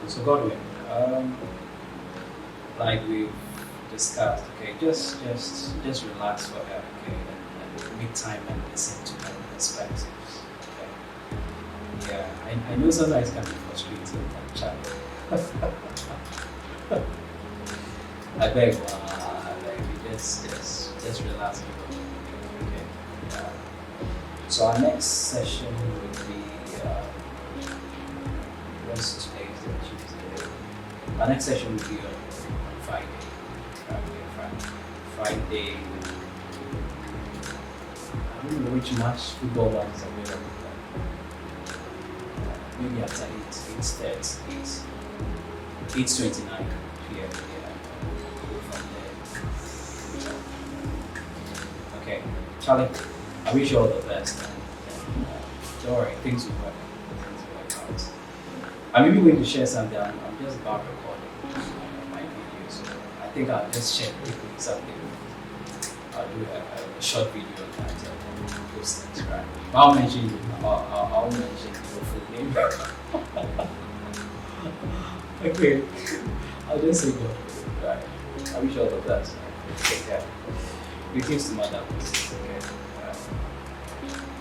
So Godwin, like we discussed, okay, just relax for her, okay, and make time and listen to her perspectives. Okay. Yeah, I know sometimes it can be frustrating and challenging. I beg you, just relax. Okay. Yeah. So our next session would be what's today's Tuesday. Our next session would be on Friday. Friday. I don't know which match football one is available. Maybe after 8:30, 8:29 p.m. Yeah. Go from there. Okay, Charlie. I wish you all the best. And don't worry, things will work. Things will work out. I'm even going to share something. I'm just about recording my video, so I think I'll just share quickly something. I'll do a short video on that and post it, right? But I'll mention you. I'll mention your full name. Okay. I'll just say go. Right. I wish you all the best. Take care. Greetings to Madam. Okay.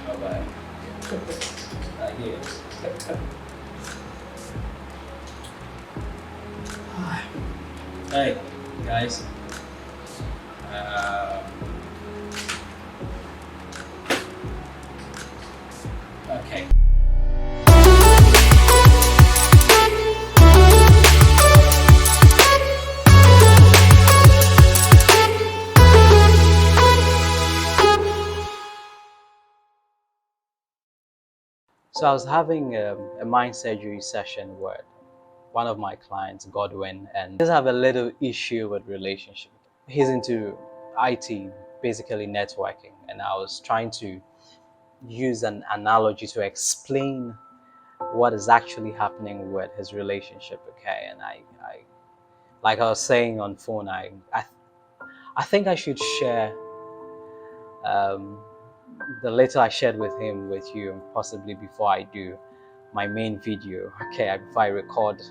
Bye bye. Yes. Hey guys. Okay. So I was having a mind surgery session with one of my clients, Godwin, and just have a little issue with relationship. He's into IT, basically networking, and I was trying to use an analogy to explain what is actually happening with his relationship. Okay, and I like I was saying on phone, I think I should share um, the little I shared with him with you, possibly before I do my main video. Okay, before I record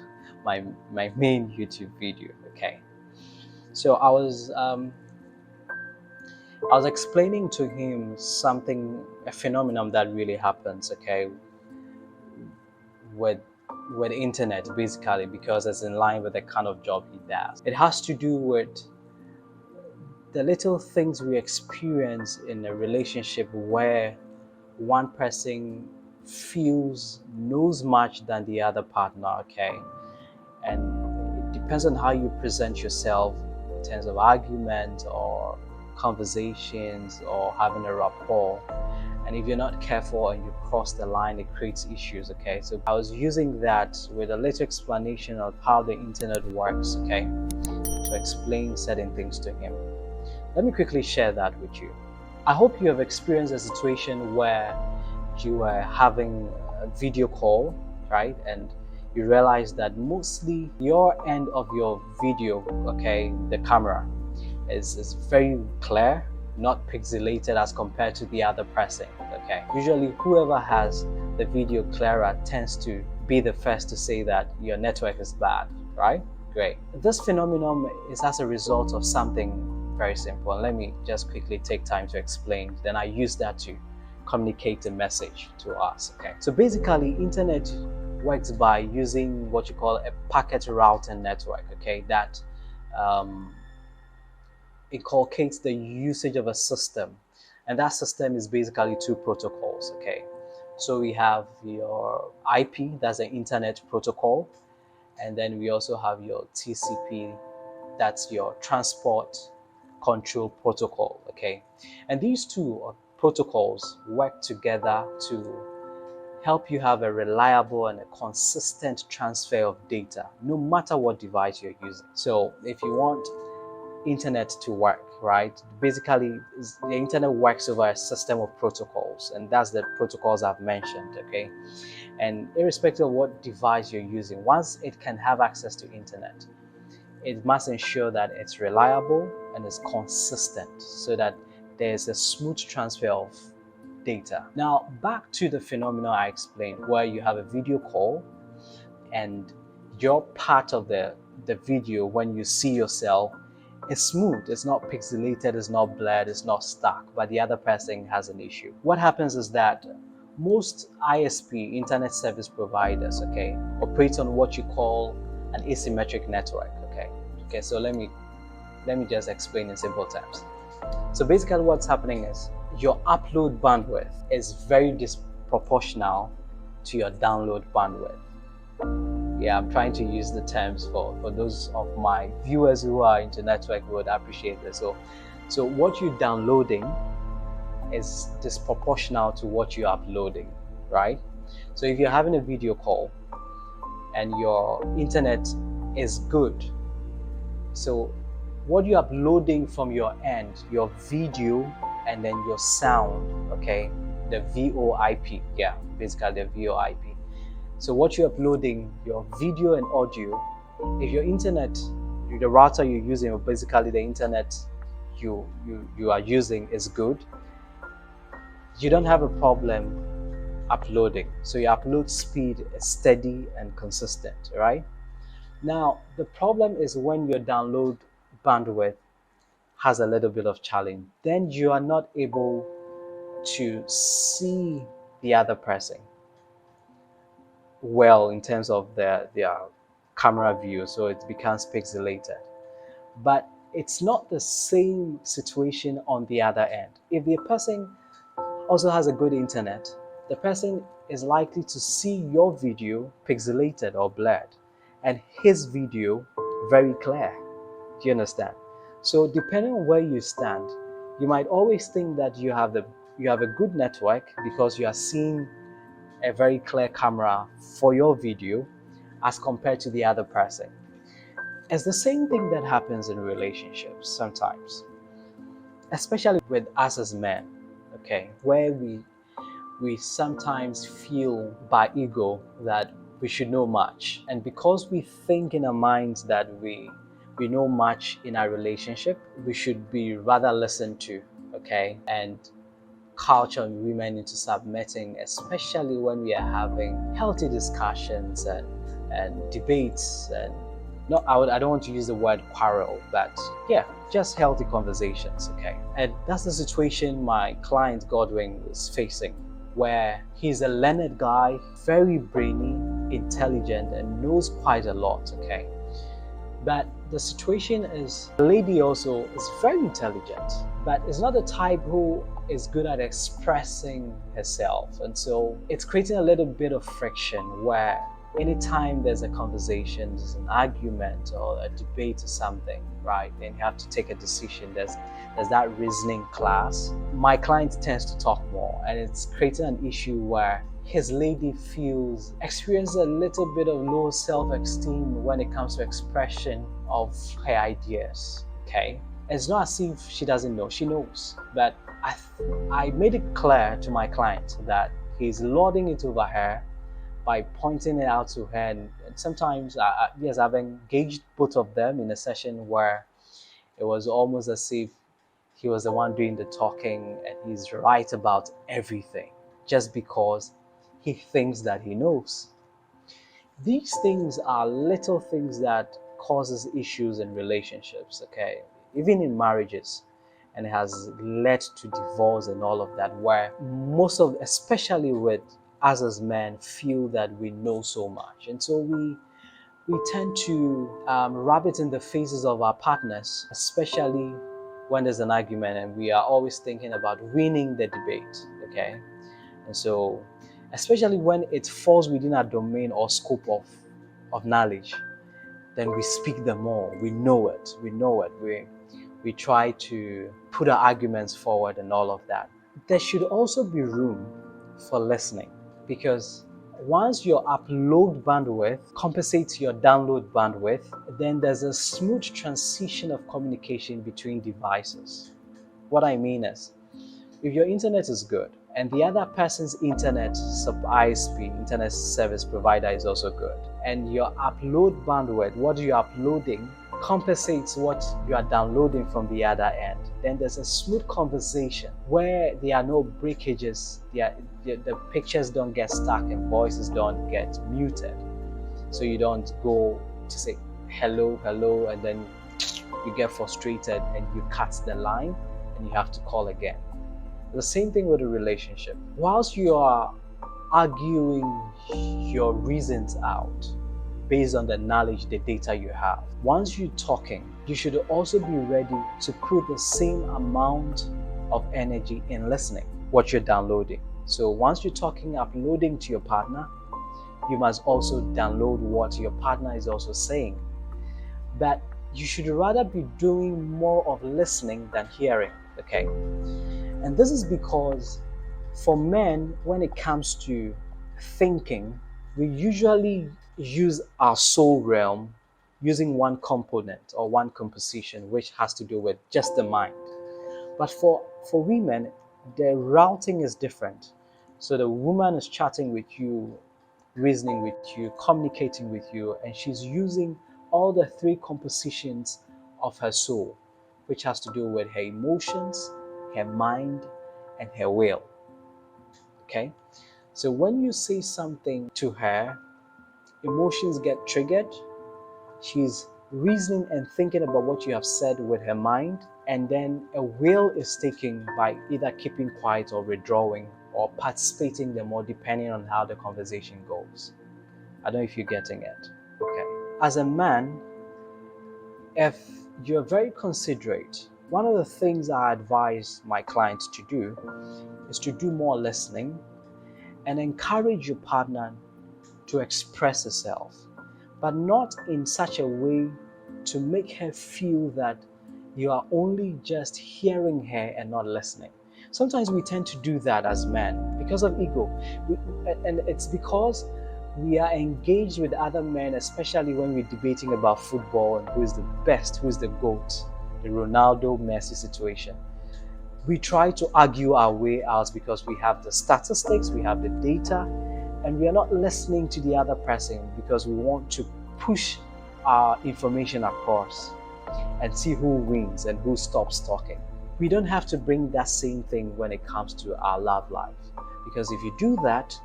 my main YouTube video. Okay, so I was explaining to him something, a phenomenon that really happens. Okay, with internet basically, because it's in line with the kind of job he does. It has to do with the little things we experience in a relationship where one person knows much than the other partner, okay? And it depends on how you present yourself in terms of argument or conversations or having a rapport. And if you're not careful and you cross the line, it creates issues, okay? So I was using that with a little explanation of how the internet works, okay? To explain certain things to him. Let me quickly share that with you. I hope you have experienced a situation where you are having a video call, right? And you realize that mostly your end of your video, okay, the camera is very clear, not pixelated as compared to the other person, okay? Usually whoever has the video clearer tends to be the first to say that your network is bad, right? Great. This phenomenon is as a result of something very simple. And let me just quickly take time to explain. Then I use that to communicate a message to us, okay? So basically, internet works by using what you call a packet routing network, okay? That inculcates the usage of a system. And that system is basically two protocols, okay? So we have your IP, that's the internet protocol. And then we also have your TCP, that's your transport control protocol, okay? And these two protocols work together to help you have a reliable and a consistent transfer of data, no matter what device you're using. So if you want internet to work, right, basically the internet works over a system of protocols, and that's the protocols I've mentioned, okay? And irrespective of what device you're using, once it can have access to internet, it must ensure that it's reliable and it's consistent so that there's a smooth transfer of data. Now, back to the phenomenon I explained, where you have a video call and your part of the video, when you see yourself, is smooth, it's not pixelated, it's not blurred, it's not stuck, but the other person has an issue. What happens is that most ISP, internet service providers, okay, operate on what you call an asymmetric network. Okay, so let me just explain in simple terms. So basically what's happening is your upload bandwidth is very disproportional to your download bandwidth. Yeah, I'm trying to use the terms for those of my viewers who are into network would appreciate this. So what you're downloading is disproportional to what you're uploading, right? So if you're having a video call and your internet is good, so what you're uploading from your end, your video and then your sound, okay, the VoIP, yeah, basically the VoIP. So what you're uploading, your video and audio, if your internet, the router you're using, or basically the internet you are using is good, you don't have a problem uploading. So your upload speed is steady and consistent, right? Now, the problem is when your download bandwidth has a little bit of challenge, then you are not able to see the other person well in terms of their camera view, so it becomes pixelated. But it's not the same situation on the other end. If the person also has a good internet, the person is likely to see your video pixelated or blurred and his video very clear. Do you understand? So depending on where you stand, you might always think that you have a good network because you are seeing a very clear camera for your video as compared to the other person. It's the same thing that happens in relationships sometimes, especially with us as men, okay, where we sometimes feel by ego that we should know much, and because we think in our minds that we know much in our relationship, we should be rather listened to, okay, and culture women into submitting, especially when we are having healthy discussions and debates, and I don't want to use the word quarrel, but yeah, just healthy conversations, okay? And that's the situation my client Godwin was facing, where he's a learned guy, very brainy, intelligent, and knows quite a lot, okay? But the situation is, the lady also is very intelligent, but is not the type who is good at expressing herself. And so it's creating a little bit of friction where anytime there's a conversation, there's an argument or a debate or something, right, then you have to take a decision. There's that reasoning class. My client tends to talk more, and it's creating an issue where his lady experiences a little bit of low self-esteem when it comes to expression of her ideas, okay? It's not as if she doesn't know, she knows, but I made it clear to my client that he's lording it over her by pointing it out to her. And sometimes, yes, I've engaged both of them in a session where it was almost as if he was the one doing the talking and he's right about everything just because he thinks that he knows. These things are little things that causes issues in relationships, okay? Even in marriages, and it has led to divorce and all of that, where especially with us as men, feel that we know so much. And so we tend to rub it in the faces of our partners, especially when there's an argument and we are always thinking about winning the debate, okay? And so, especially when it falls within our domain or scope of knowledge, then we speak the more. We know it. We try to put our arguments forward and all of that. There should also be room for listening, because once your upload bandwidth compensates your download bandwidth, then there's a smooth transition of communication between devices. What I mean is, if your internet is good and the other person's internet ISP, internet service provider, is also good, and your upload bandwidth, what you're uploading, compensates what you are downloading from the other end, then there's a smooth conversation where there are no breakages, the pictures don't get stuck and voices don't get muted. so you don't go to say hello, hello, and then you get frustrated and you cut the line and you have to call again. The same thing with a relationship. Whilst you are arguing your reasons out based on the knowledge, the data you have, once you're talking, you should also be ready to put the same amount of energy in listening what you're downloading. So once you're talking, uploading to your partner, you must also download what your partner is also saying. But you should rather be doing more of listening than hearing, okay? And this is because for men, when it comes to thinking, we usually use our soul realm using one component or one composition, which has to do with just the mind. But for women, the routing is different. So the woman is chatting with you, reasoning with you, communicating with you, and she's using all the three compositions of her soul, which has to do with her emotions, her mind, and her will. Okay? So when you say something to her, emotions get triggered. She's reasoning and thinking about what you have said with her mind, and then a will is taken by either keeping quiet or withdrawing or participating the more, depending on how the conversation goes. I don't know if you're getting it. Okay. As a man, if you're very considerate, one of the things I advise my clients to do is to do more listening and encourage your partner to express herself, but not in such a way to make her feel that you are only just hearing her and not listening. Sometimes we tend to do that as men because of ego. And it's because we are engaged with other men, especially when we're debating about football and who is the best, who is the GOAT, the Ronaldo Messi situation. We try to argue our way out because we have the statistics, we have the data, and we are not listening to the other person because we want to push our information across and see who wins and who stops talking. We don't have to bring that same thing when it comes to our love life, because if you do that,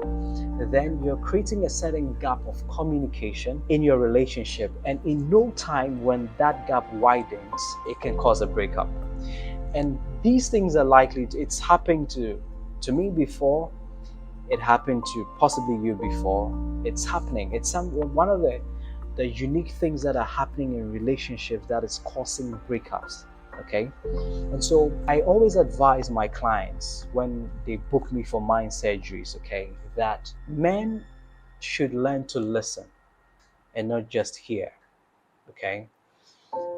then you're creating a certain gap of communication in your relationship, and in no time, when that gap widens, it can cause a breakup. And these things are likely it's happened to me before. It happened to possibly you before. It's happening. It's one of the unique things that are happening in relationships that is causing breakups. Okay? And so I always advise my clients when they book me for mind surgeries, okay, that men should learn to listen and not just hear. Okay?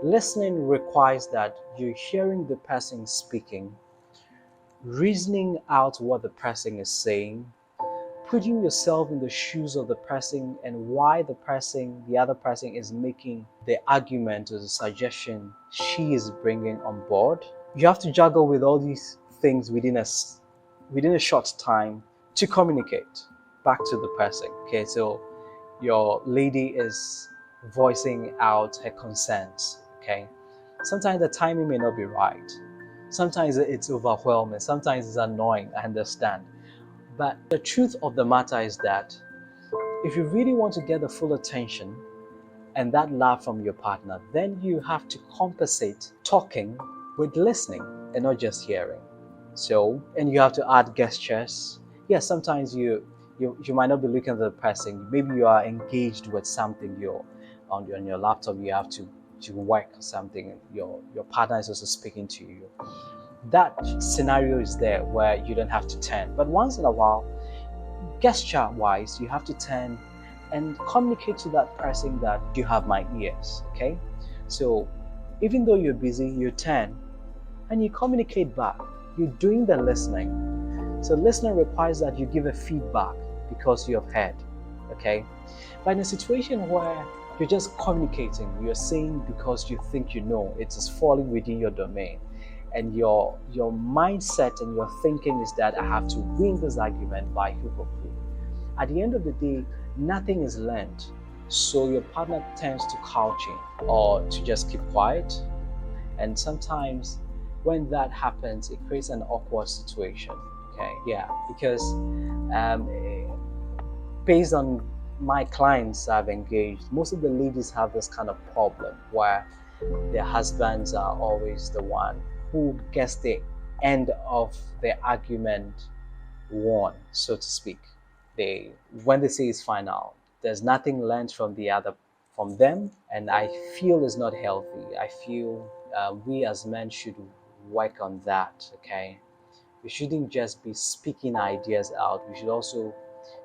Listening requires that you're hearing the person speaking, reasoning out what the person is saying, putting yourself in the shoes of the person and why the other person is making the argument or the suggestion she is bringing on board. You have to juggle with all these things within a short time to communicate back to the person. Okay, so your lady is voicing out her concerns. Okay, sometimes the timing may not be right. Sometimes it's overwhelming. Sometimes it's annoying. I understand. But the truth of the matter is that if you really want to get the full attention and that love from your partner, then you have to compensate talking with listening and not just hearing. So, and you have to add gestures. Yes, sometimes you might not be looking at the person. Maybe you are engaged with something. You're on your laptop. You have to work or something. Your partner is also speaking to you. That scenario is there where you don't have to turn. But once in a while, gesture-wise, you have to turn and communicate to that person that you have my ears, okay? So even though you're busy, you turn and you communicate back. You're doing the listening. So listening requires that you give a feedback because you have heard, okay? But in a situation where you're just communicating, you're saying because you think you know, it is falling within your domain, and your mindset and your thinking is that I have to win this argument by hook or crook. At the end of the day, nothing is learned. So your partner tends to couching or to just keep quiet. And sometimes when that happens, it creates an awkward situation. Okay, yeah, because based on my clients I've engaged, most of the ladies have this kind of problem where their husbands are always the one who gets the end of the argument won, so to speak. They, when they say it's final, there's nothing learned from the other, from them, and I feel it's not healthy. I feel we as men should work on that. Okay, we shouldn't just be speaking ideas out. We should also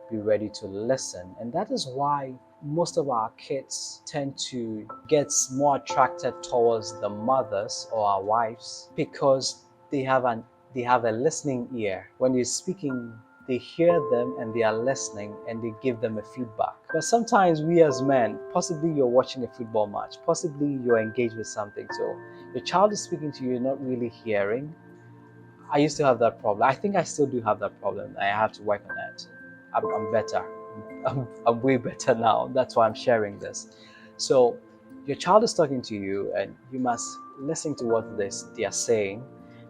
be ready to listen. And that is why most of our kids tend to get more attracted towards the mothers or our wives, because they have a listening ear. When you're speaking, they hear them and they are listening and they give them a feedback. But sometimes we as men, possibly you're watching a football match, possibly you're engaged with something, so your child is speaking to you, you're not really hearing. I used to have that problem. I think I still do have that problem. I have to work on it. I'm better. I'm way better now. That's why I'm sharing this. So your child is talking to you and you must listen to what they are saying.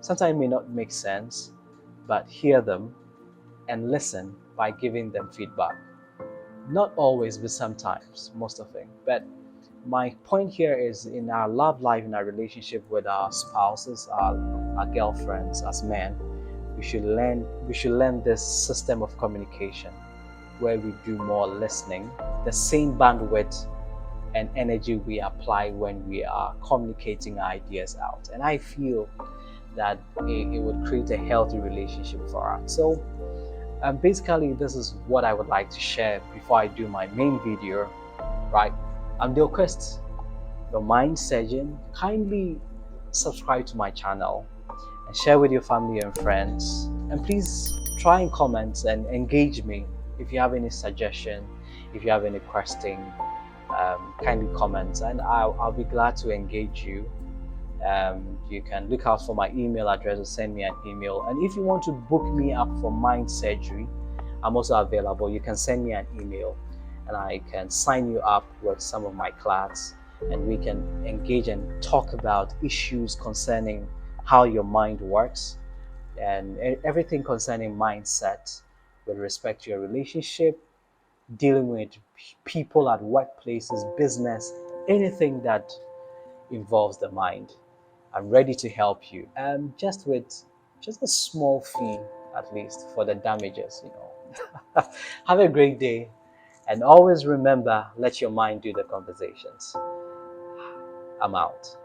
Sometimes it may not make sense, but hear them and listen by giving them feedback. Not always, but sometimes, most of it. But my point here is, in our love life, in our relationship with our spouses, our girlfriends, as men, we should learn this system of communication where we do more listening, the same bandwidth and energy we apply when we are communicating ideas out. And I feel that it would create a healthy relationship for us. So basically, this is what I would like to share before I do my main video, right? I'm Dale Quist, your mind surgeon. Kindly subscribe to my channel and share with your family and friends. And please try and comment and engage me. If you have any suggestion, if you have any question, kindly comment and I'll be glad to engage you. You can look out for my email address or send me an email. And if you want to book me up for mind surgery, I'm also available. You can send me an email and I can sign you up with some of my class, and we can engage and talk about issues concerning how your mind works and everything concerning mindset with respect to your relationship, dealing with people at workplaces, business, anything that involves the mind. I'm ready to help you, just with just a small fee, at least for the damages. Have a great day, and always remember, let your mind do the conversations. I'm out.